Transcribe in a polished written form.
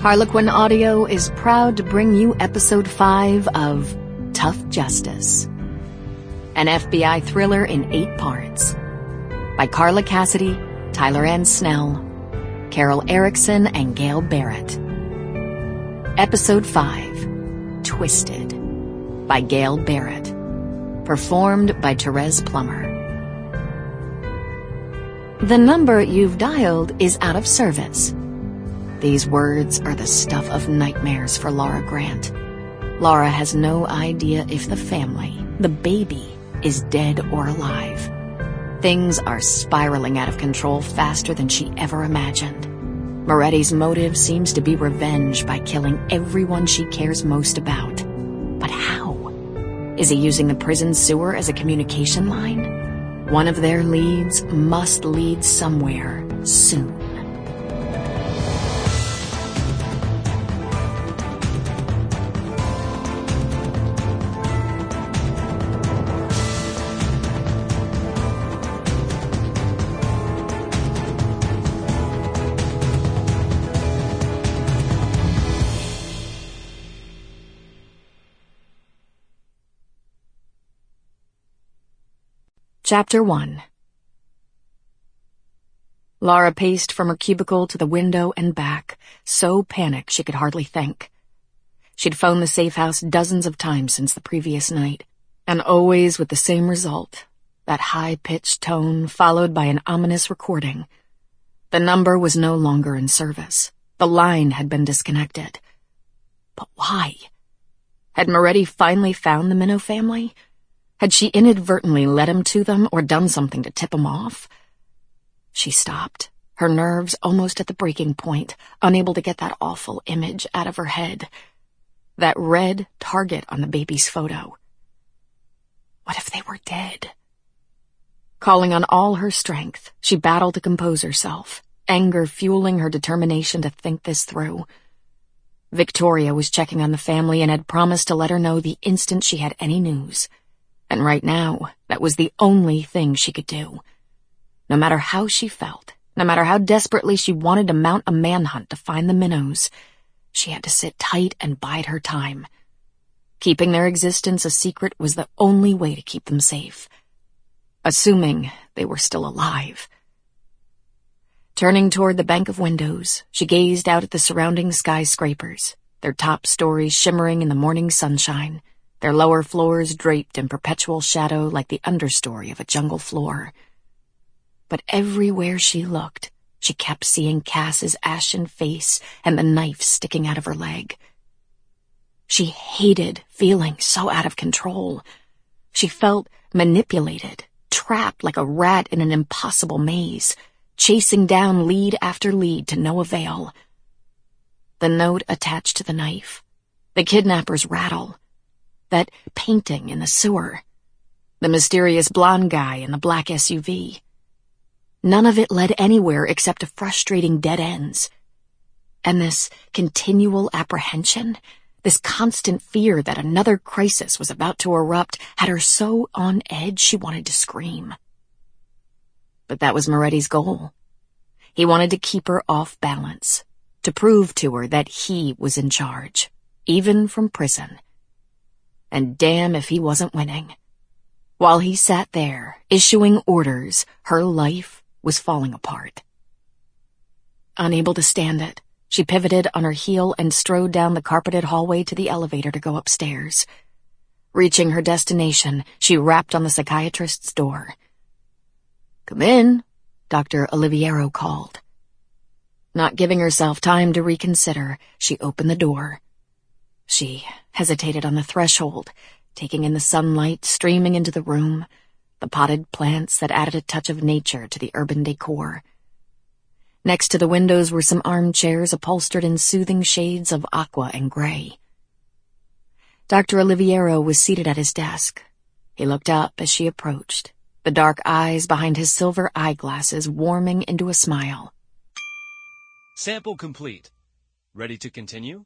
Harlequin Audio is proud to bring you Episode 5 of Tough Justice, an FBI thriller in 8 parts, by Carla Cassidy, Tyler Anne Snell, Ericson and Gail Barrett. Episode 5, Twisted, by Gail Barrett, performed by Thérèse Plummer. The number you've dialed is out of service. These words are the stuff of nightmares for Lara Grant. Lara has no idea if the family, the baby, is dead or alive. Things are spiraling out of control faster than she ever imagined. Moretti's motive seems to be revenge by killing everyone she cares most about. But how? Is he using the prison sewer as a communication line? One of their leads must lead somewhere soon. Chapter 1. Lara paced from her cubicle to the window and back, so panicked she could hardly think. She'd phoned the safe house dozens of times since the previous night, and always with the same result, that high-pitched tone followed by an ominous recording. The number was no longer in service. The line had been disconnected. But why? Had Moretti finally found the Minnow family? Had she inadvertently led him to them or done something to tip him off? She stopped, her nerves almost at the breaking point, unable to get that awful image out of her head. That red target on the baby's photo. What if they were dead? Calling on all her strength, she battled to compose herself, anger fueling her determination to think this through. Victoria was checking on the family and had promised to let her know the instant she had any news. And right now, that was the only thing she could do. No matter how she felt, no matter how desperately she wanted to mount a manhunt to find the Minnows, she had to sit tight and bide her time. Keeping their existence a secret was the only way to keep them safe. Assuming they were still alive. Turning toward the bank of windows, she gazed out at the surrounding skyscrapers, their top stories shimmering in the morning sunshine, their lower floors draped in perpetual shadow like the understory of a jungle floor. But everywhere she looked, she kept seeing Cass's ashen face and the knife sticking out of her leg. She hated feeling so out of control. She felt manipulated, trapped like a rat in an impossible maze, chasing down lead after lead to no avail. The note attached to the knife, the kidnapper's rattle, that painting in the sewer, the mysterious blonde guy in the black SUV. None of it led anywhere except to frustrating dead ends. And this continual apprehension, this constant fear that another crisis was about to erupt, had her so on edge she wanted to scream. But that was Moretti's goal. He wanted to keep her off balance, to prove to her that he was in charge, even from prison. And damn if he wasn't winning. While he sat there, issuing orders, her life was falling apart. Unable to stand it, she pivoted on her heel and strode down the carpeted hallway to the elevator to go upstairs. Reaching her destination, she rapped on the psychiatrist's door. "Come in," Dr. Oliviero called. Not giving herself time to reconsider, she opened the door. She hesitated on the threshold, taking in the sunlight streaming into the room, the potted plants that added a touch of nature to the urban decor. Next to the windows were some armchairs upholstered in soothing shades of aqua and gray. Dr. Oliviero was seated at his desk. He looked up as she approached, the dark eyes behind his silver eyeglasses warming into a smile. Sample complete. Ready to continue?